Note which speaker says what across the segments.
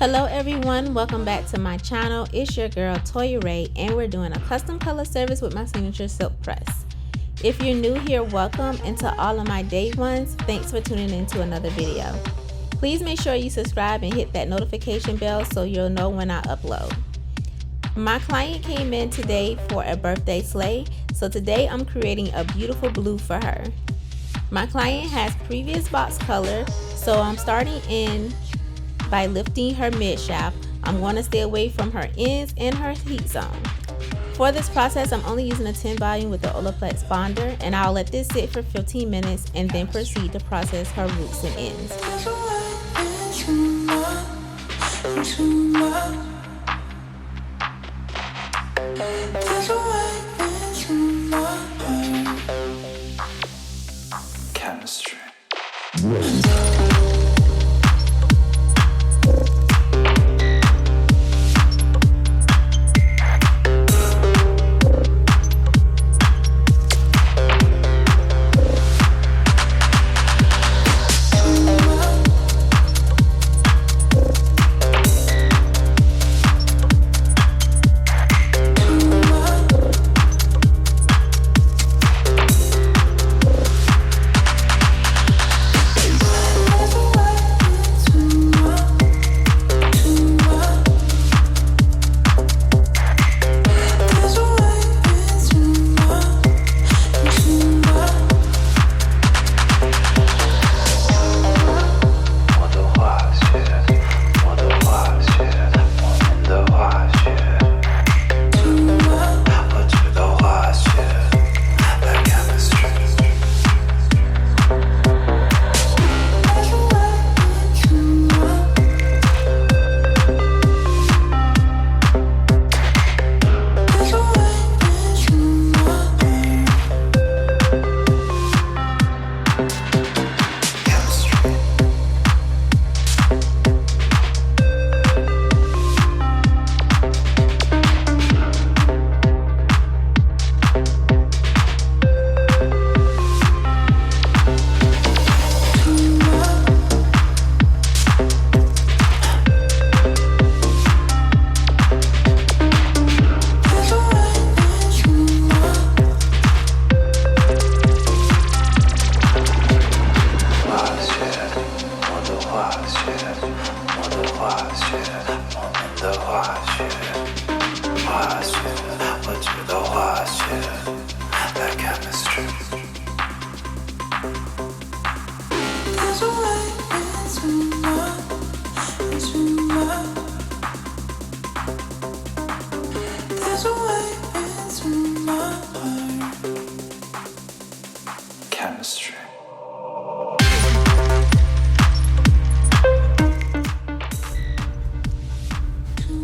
Speaker 1: Hello everyone, welcome back to my channel. It's your girl Toya Rey and we're doing a custom color service with my signature silk press. If you're new here, welcome, and to all of my day ones, thanks for tuning in to another video. Please make sure you subscribe and hit that notification bell so you'll know when I upload. My client came in today for a birthday sleigh, so today I'm creating a beautiful blue for her. My client has previous box color, so I'm starting in by lifting her mid shaft. I'm going to stay away from her ends and her heat zone. For this process, I'm only using a 10 volume with the Olaplex bonder, and I'll let this sit for 15 minutes and then proceed to process her roots and ends.
Speaker 2: Chemistry.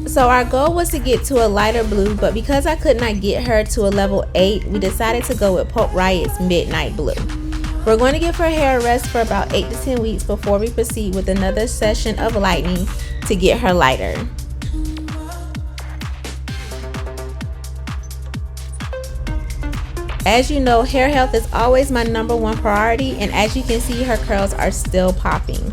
Speaker 1: So our goal was to get to a lighter blue, but because I could not get her to a level 8, we decided to go with Pulp Riot's Midnight Blue. We're going to give her hair a rest for about 8 to 10 weeks before we proceed with another session of lightening to get her lighter. As you know, hair health is always my #1 priority, and as you can see, her curls are still popping.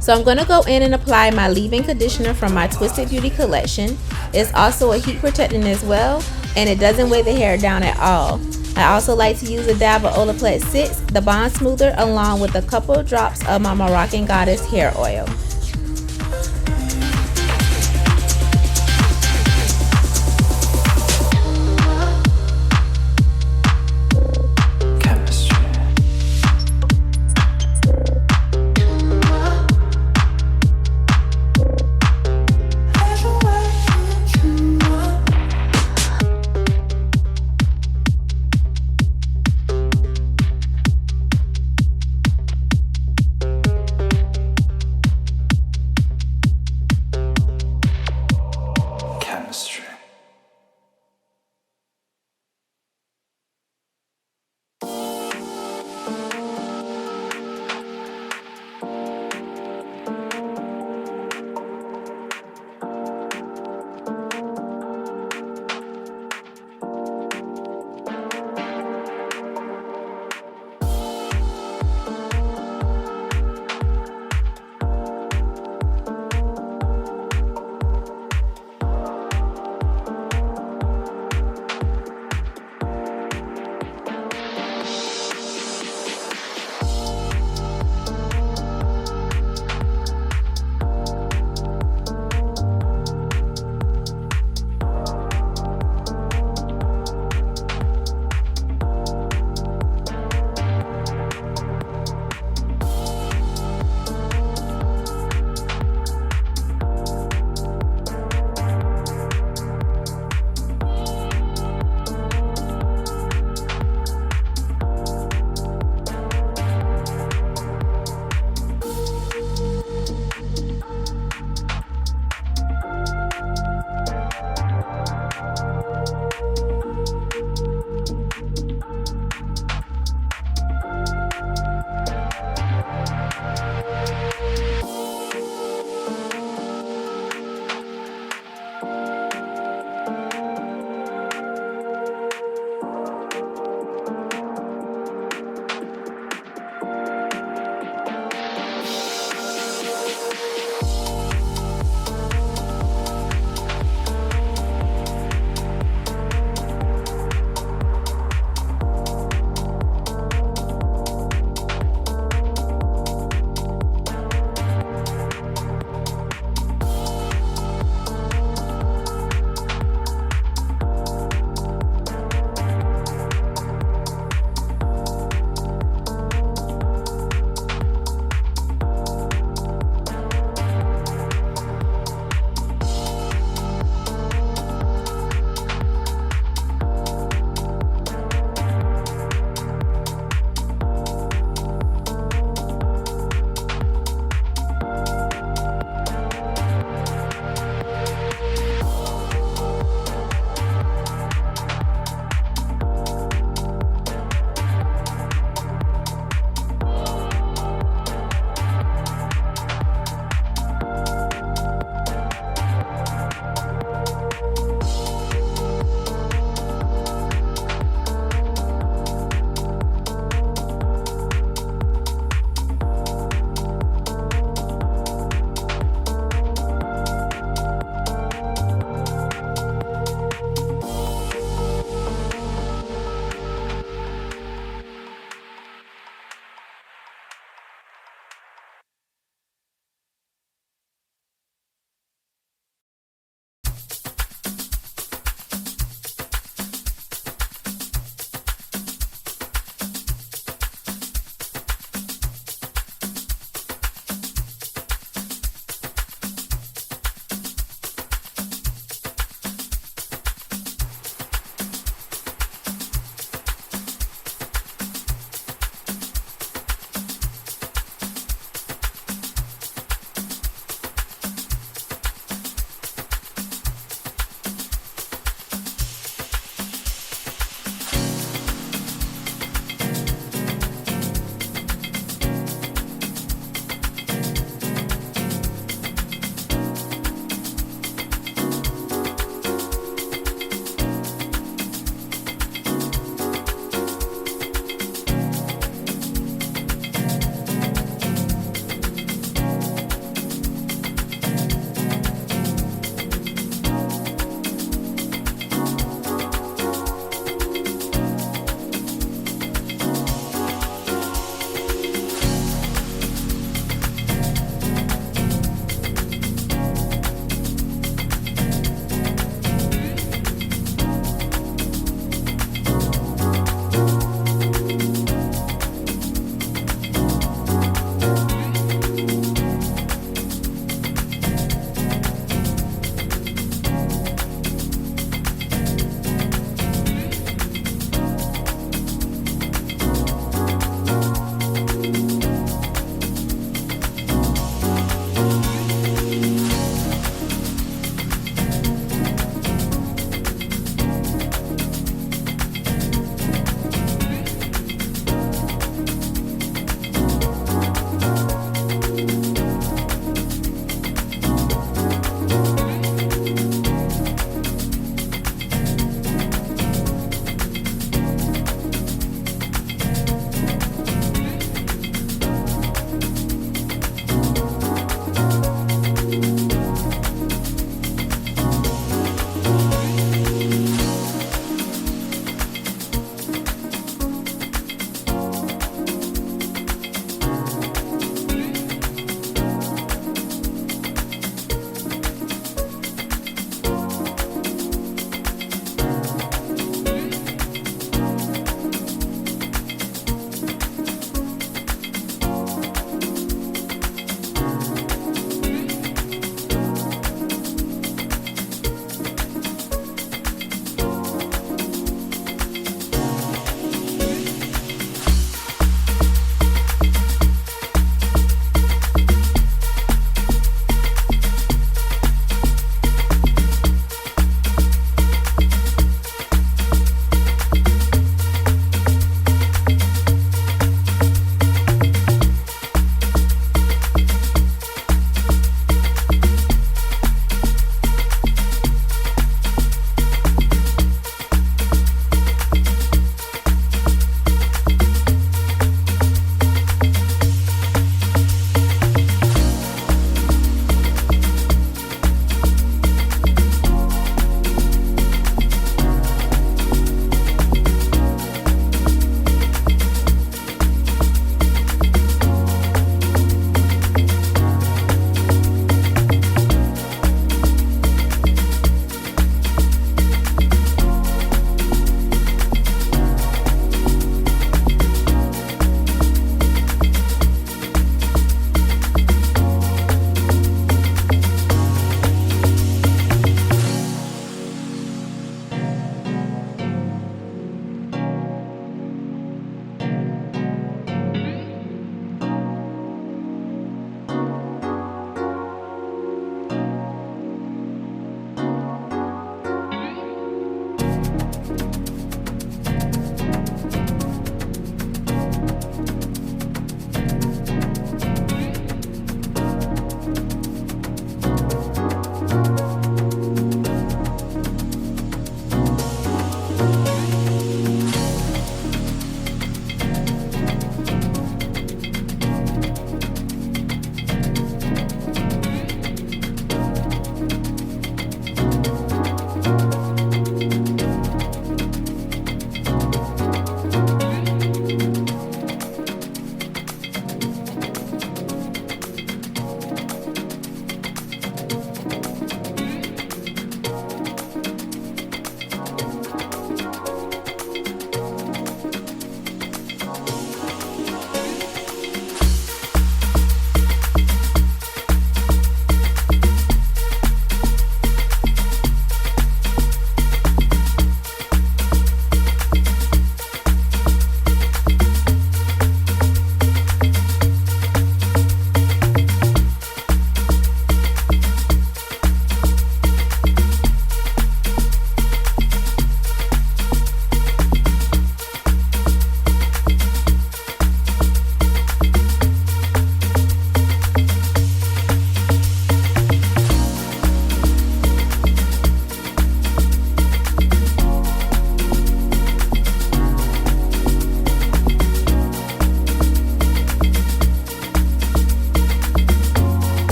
Speaker 1: So I'm going to go in and apply my leave-in conditioner from my Twisted Beauty collection. It's also a heat protectant as well, and it doesn't weigh the hair down at all. I also like to use a dab of Olaplex 6, the bond smoother, along with a couple of drops of my Moroccan Goddess hair oil.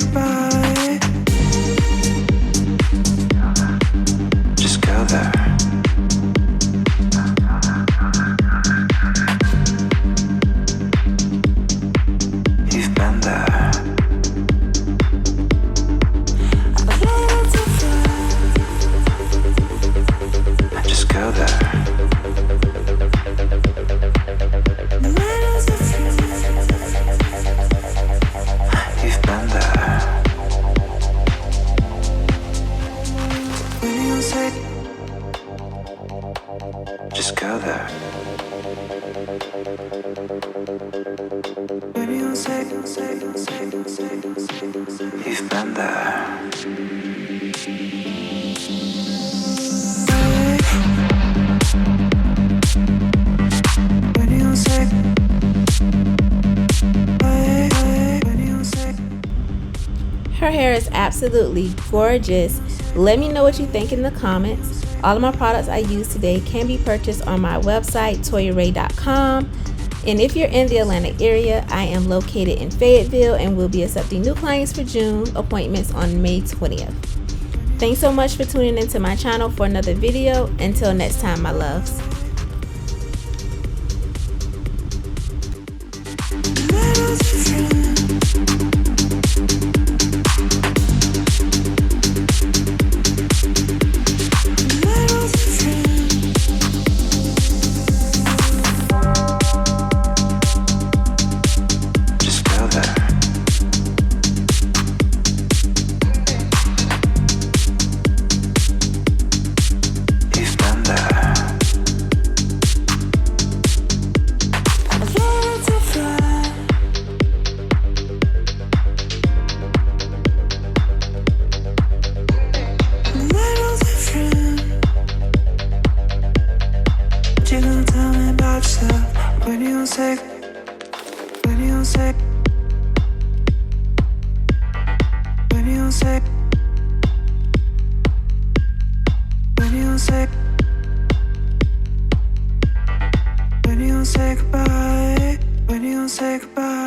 Speaker 2: goodbye, just go there. You've been there. Just go there. You've been there. When you say, just go there. When you say, you've been there.
Speaker 1: Her hair is absolutely gorgeous. Let me know what you think in the comments. All of my products I used today can be purchased on my website, toyaray.com. And if you're in the Atlanta area, I am located in Fayetteville and will be accepting new clients for June appointments on May 20th. Thanks so much for tuning into my channel for another video. Until next time, my loves.
Speaker 2: When you say goodbye,